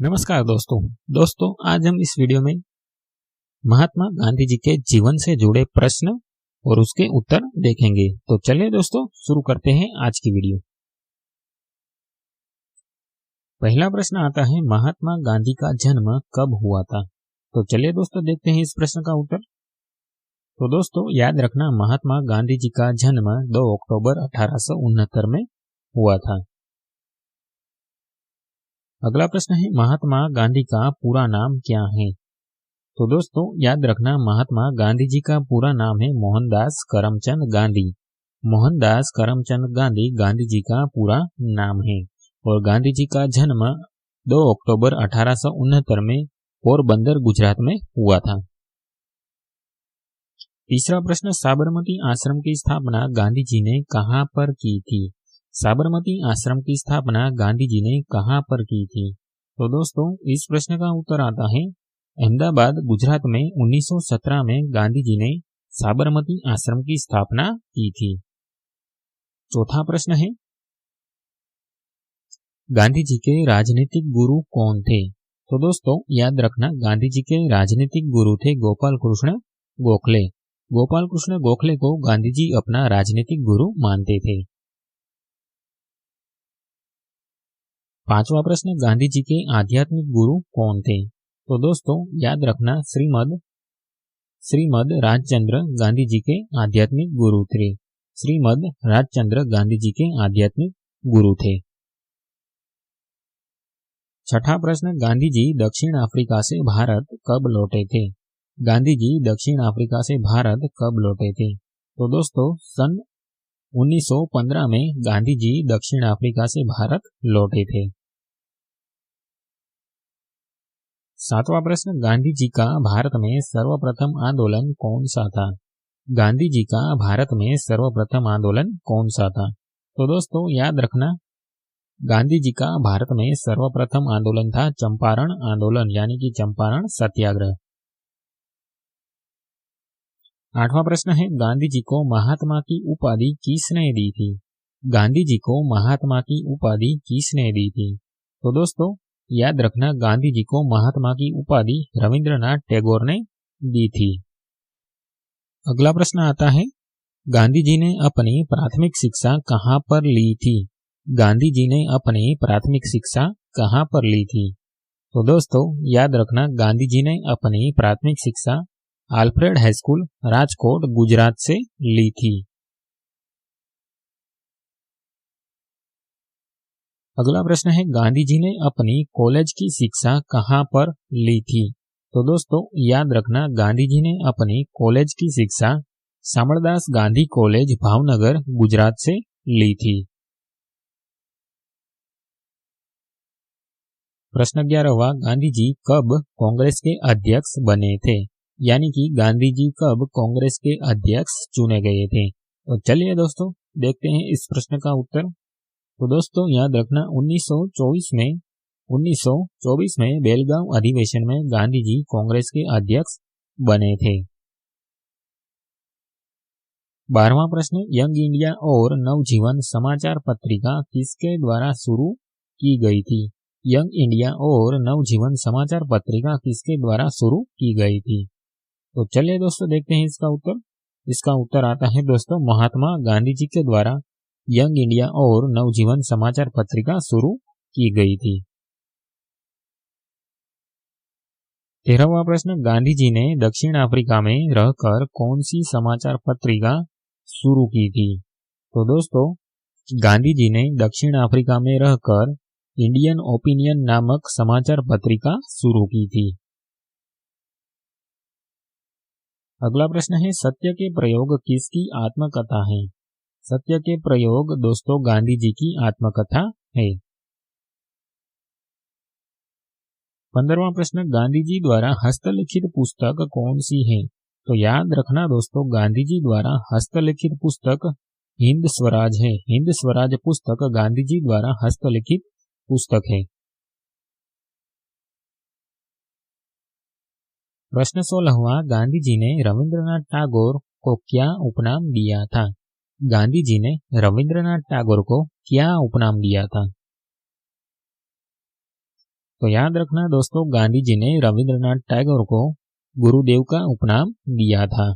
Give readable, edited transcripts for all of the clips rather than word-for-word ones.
नमस्कार दोस्तों आज हम इस वीडियो में महात्मा गांधी जी के जीवन से जुड़े प्रश्न और उसके उत्तर देखेंगे। तो चलिए दोस्तों शुरू करते हैं आज की वीडियो। पहला प्रश्न आता है, महात्मा गांधी का जन्म कब हुआ था? तो चलिए दोस्तों देखते हैं इस प्रश्न का उत्तर। तो दोस्तों याद रखना, महात्मा गांधी जी का जन्म 2 अक्टूबर 1869 में हुआ था। अगला प्रश्न है, महात्मा गांधी का पूरा नाम क्या है? तो दोस्तों याद रखना, महात्मा गांधी जी का पूरा नाम है मोहनदास करमचंद गांधी। मोहनदास करमचंद गांधी गांधी जी का पूरा नाम है और गांधी जी का जन्म 2 अक्टूबर 1869 में पोरबंदर गुजरात में हुआ था। तीसरा प्रश्न, साबरमती आश्रम की स्थापना गांधी जी ने कहां पर की थी? साबरमती आश्रम की स्थापना गांधी जी ने कहां पर की थी? तो दोस्तों इस प्रश्न का उत्तर आता है अहमदाबाद गुजरात में 1917 में गांधी जी ने साबरमती आश्रम की स्थापना की थी। चौथा प्रश्न है, गांधी जी के राजनीतिक गुरु कौन थे? तो दोस्तों याद रखना, गांधी जी के राजनीतिक गुरु थे गोपाल कृष्ण गोखले। गोपाल कृष्ण गोखले को गांधी जी अपना राजनीतिक गुरु मानते थे। पांचवा प्रश्न, गांधी जी के आध्यात्मिक गुरु कौन थे? तो दोस्तों याद रखना, श्रीमद राजचंद्र गांधी जी के आध्यात्मिक गुरु थे। श्रीमद राजचंद्र गांधी जी के आध्यात्मिक गुरु थे। छठा प्रश्न, गांधी जी दक्षिण अफ्रीका से भारत कब लौटे थे? गांधी जी दक्षिण अफ्रीका से भारत कब लौटे थे? तो दोस्तों सन 1915 में गांधी जी दक्षिण अफ्रीका से भारत लौटे थे। सातवां प्रश्न, गांधी जी का भारत में सर्वप्रथम आंदोलन कौन सा था? गांधी जी का भारत में सर्वप्रथम आंदोलन कौन सा था? तो दोस्तों याद रखना, गांधी जी का भारत में सर्वप्रथम आंदोलन था चंपारण आंदोलन, यानी कि चंपारण सत्याग्रह। आठवां प्रश्न है, गांधी जी को महात्मा की उपाधि किसने दी थी? गांधी जी को महात्मा की उपाधि किसने दी थी? तो दोस्तों याद रखना, गांधी जी को महात्मा की उपाधि रविंद्रनाथ टैगोर ने दी थी। अगला प्रश्न आता है, गांधी जी ने अपनी प्राथमिक शिक्षा कहां पर ली थी? गांधी जी ने अपनी प्राथमिक शिक्षा कहां पर ली थी? तो दोस्तों याद रखना, गांधी जी ने अपनी प्राथमिक शिक्षा Alfred high school Rajkot Gujarat से ली थी। अगला प्रश्न है, गांधी जी ने अपनी कॉलेज की शिक्षा कहां पर ली थी? तो दोस्तों याद रखना, गांधी जी ने अपनी कॉलेज की शिक्षा शामळदास गांधी कॉलेज भावनगर गुजरात से ली थी। प्रश्न 11वां, गांधी जी कब कांग्रेस के अध्यक्ष बने थे? यानी कि गांधी जी कब कांग्रेस के अध्यक्ष चुने गए थे? तो चलिए दोस्तों देखते हैं इस प्रश्न का उत्तर। तो दोस्तों याद रखना, 1924 में बेलगांव अधिवेशन में गांधी जी कांग्रेस के अध्यक्ष बने थे। 12वां प्रश्न, यंग इंडिया और नवजीवन समाचार पत्रिका किसके द्वारा शुरू की गई थी? यंग इंडिया और नवजीवन समाचार पत्रिका किसके द्वारा शुरू की गई थी? तो चलिए दोस्तों देखते हैं इसका उत्तर। इसका उत्तर आता है दोस्तों, महात्मा गांधी जी के द्वारा यंग इंडिया और नवजीवन समाचार पत्रिका शुरू की गई थी। 13वां प्रश्न, गांधी जी ने दक्षिण अफ्रीका में रहकर कौन सी समाचार पत्रिका शुरू की थी? तो दोस्तों गांधी जी ने दक्षिण अफ्रीका में रहकर इंडियन ओपिनियन नामक समाचार पत्रिका शुरू की थी। अगला प्रश्न है, सत्य के प्रयोग किसकी आत्मकथा है? सत्य के प्रयोग दोस्तों गांधी जी की आत्मकथा है। 15वां प्रश्न, गांधी जी द्वारा हस्तलिखित पुस्तक कौन सी है? तो याद रखना दोस्तों, गांधी जी द्वारा हस्तलिखित पुस्तक हिंद स्वराज है। हिंद स्वराज पुस्तक गांधी जी द्वारा हस्तलिखित पुस्तक है। प्रश्न 16वां, गांधी जी ने रविंद्रनाथ टैगोर को क्या उपनाम दिया था? गांधी जी ने रविंद्रनाथ टैगोर को क्या उपनाम दिया था? तो याद रखना दोस्तों, गांधी जी ने रविंद्रनाथ टैगोर को गुरुदेव का उपनाम दिया था।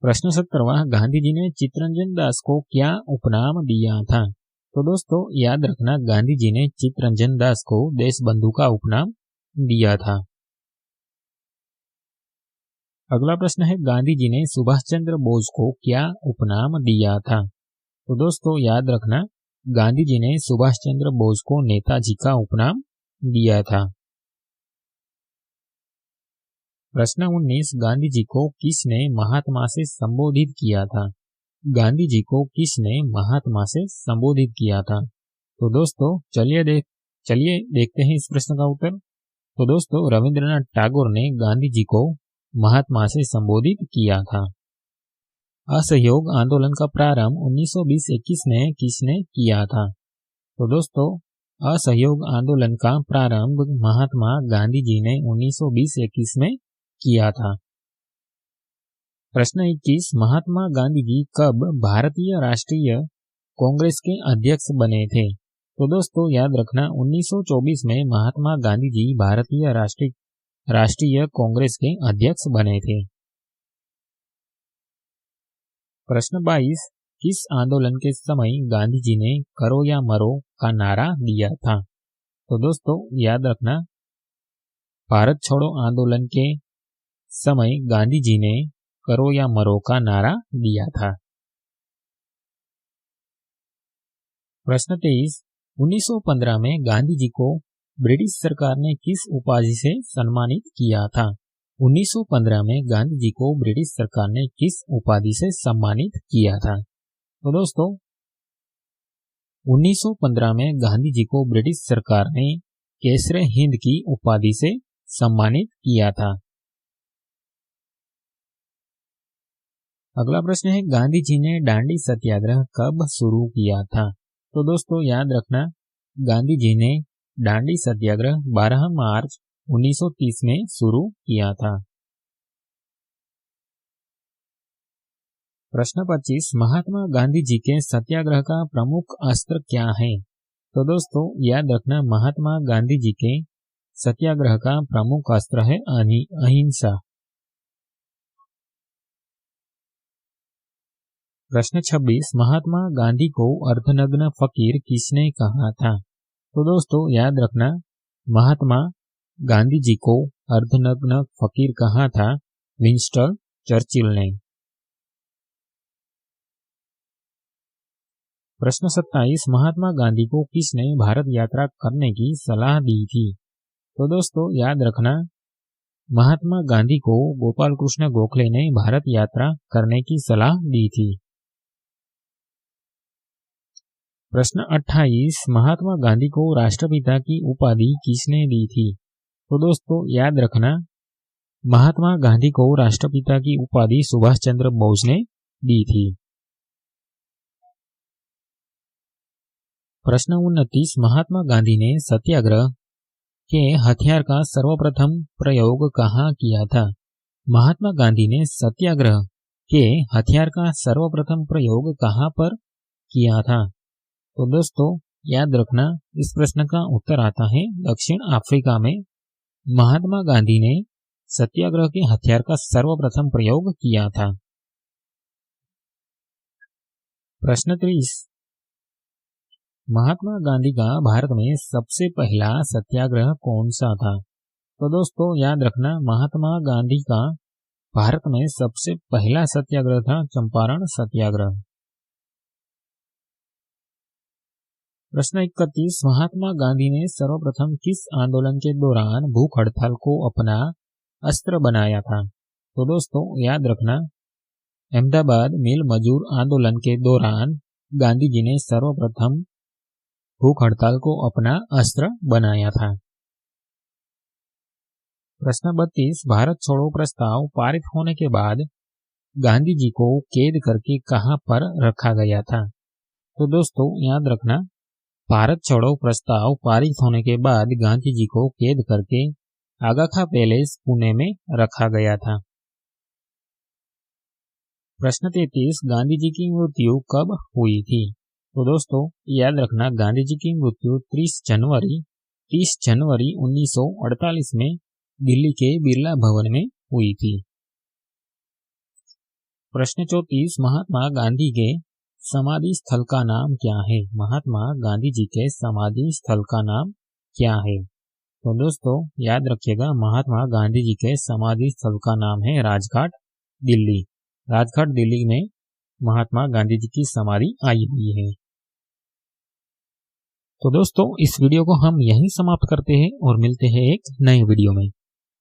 प्रश्न 17वां, गांधी जी ने चित्तरंजन दास को क्या उपनाम दिया था? तो दोस्तों याद रखना, गांधी जी ने चित्तरंजन दास को देशबंधु का उपनाम दिया था। अगला प्रश्न है, गांधी जी ने सुभाष चंद्र बोस को क्या उपनाम दिया था? तो दोस्तों याद रखना, गांधी जी ने सुभाष चंद्र बोस को नेताजी का उपनाम दिया था। प्रश्न 19, गांधी जी को किसने महात्मा से संबोधित किया था? गांधी जी को किसने महात्मा से संबोधित किया था? तो दोस्तों चलिए देखते हैं इस प्रश्न का उत्तर। तो दोस्तों रविंद्रनाथ टैगोर ने गांधी जी को महात्मा से संबोधित किया था। असहयोग आंदोलन का प्रारंभ 1920-21 में किसने किया था? तो दोस्तों असहयोग आंदोलन का प्रारंभ महात्मा गांधी जी ने 1920-21 में किया था। प्रश्न 21, महात्मा गांधी जी कब भारतीय राष्ट्रीय कांग्रेस के अध्यक्ष बने थे? तो दोस्तों याद रखना, 1924 में महात्मा गांधी जी भारतीय राष्ट्रीय कांग्रेस के अध्यक्ष बने थे। प्रश्न 22, किस आंदोलन के समय गांधी जी ने करो या मरो का नारा दिया था? तो दोस्तों याद रखना, भारत छोड़ो आंदोलन के समय गांधी जी ने करो या मरो का नारा दिया था। प्रश्न 23, 1915 में गांधी जी को ब्रिटिश सरकार ने किस उपाधि से सम्मानित किया था? 1915 में गांधी जी को ब्रिटिश सरकार ने किस उपाधि से सम्मानित किया था? तो दोस्तों 1915 में गांधी जी को ब्रिटिश सरकार ने केसरे हिंद की उपाधि से सम्मानित किया था। अगला प्रश्न है, गांधी जी ने दांडी सत्याग्रह कब शुरू किया था? तो दोस्तों याद रखना, गांधी जी ने दांडी सत्याग्रह 12 मार्च 1930 में शुरू किया था। प्रश्न 25, महात्मा गांधी जी के सत्याग्रह का प्रमुख अस्त्र क्या है? तो दोस्तों याद रखना, महात्मा गांधी जी के सत्याग्रह का प्रमुख अस्त्र है अहिंसा। प्रश्न 26, महात्मा गांधी को अर्धनग्न फकीर किसने कहा था? तो दोस्तों याद रखना, महात्मा गांधी जी को अर्धनग्न फकीर कहा था विंस्टन चर्चिल ने। प्रश्न 27, महात्मा गांधी को किसने भारत यात्रा करने की सलाह दी थी? तो दोस्तों याद रखना, महात्मा गांधी को गोपाल कृष्ण गोखले ने भारत यात्रा करने की सलाह दी थी। प्रश्न 28, महात्मा गांधी को राष्ट्रपिता की उपाधि किसने दी थी? तो दोस्तों याद रखना, महात्मा गांधी को राष्ट्रपिता की उपाधि सुभाष चंद्र बोस ने दी थी। प्रश्न 29, महात्मा गांधी ने सत्याग्रह के हथियार का सर्वप्रथम प्रयोग कहाँ किया था? महात्मा गांधी ने सत्याग्रह के हथियार का सर्वप्रथम प्रयोग कहाँ पर किया था? तो दोस्तों याद रखना, इस प्रश्न का उत्तर आता है दक्षिण अफ्रीका में। महात्मा गांधी ने सत्याग्रह के हथियार का सर्वप्रथम प्रयोग किया था। प्रश्न 30, महात्मा गांधी का भारत में सबसे पहला सत्याग्रह कौन सा था? तो दोस्तों याद रखना, महात्मा गांधी का भारत में सबसे पहला सत्याग्रह था चंपारण सत्याग्रह। प्रश्न 31, महात्मा गांधी ने सर्वप्रथम किस आंदोलन के दौरान भूख हड़ताल को अपना अस्त्र बनाया था? तो दोस्तों याद रखना, अहमदाबाद मिल मजदूर आंदोलन के दौरान गांधी जी ने सर्वप्रथम भूख हड़ताल को अपना अस्त्र बनाया था। प्रश्न 32, भारत छोड़ो प्रस्ताव पारित होने के बाद गांधी जी को कैद करके कहां पर रखा गया था? तो दोस्तों याद रखना, भारत छोड़ो प्रस्ताव पारित होने के बाद गांधी जी को कैद करके आगा खां पैलेस पुणे में रखा गया था। प्रश्न 33, गांधी जी की मृत्यु कब हुई थी? तो दोस्तों याद रखना, गांधी जी की मृत्यु 30 जनवरी 1948 में दिल्ली के बिरला भवन में हुई थी। प्रश्न 34, महात्मा गांधी के समाधि स्थल का नाम क्या है? महात्मा गांधी जी के समाधि स्थल का नाम क्या है? तो दोस्तों याद रखिएगा, महात्मा गांधी जी के समाधि स्थल का नाम है राजघाट दिल्ली। राजघाट दिल्ली में महात्मा गांधी जी की समाधि आई हुई है। तो दोस्तों इस वीडियो को हम यहीं समाप्त करते हैं और मिलते हैं एक नए वीडियो में।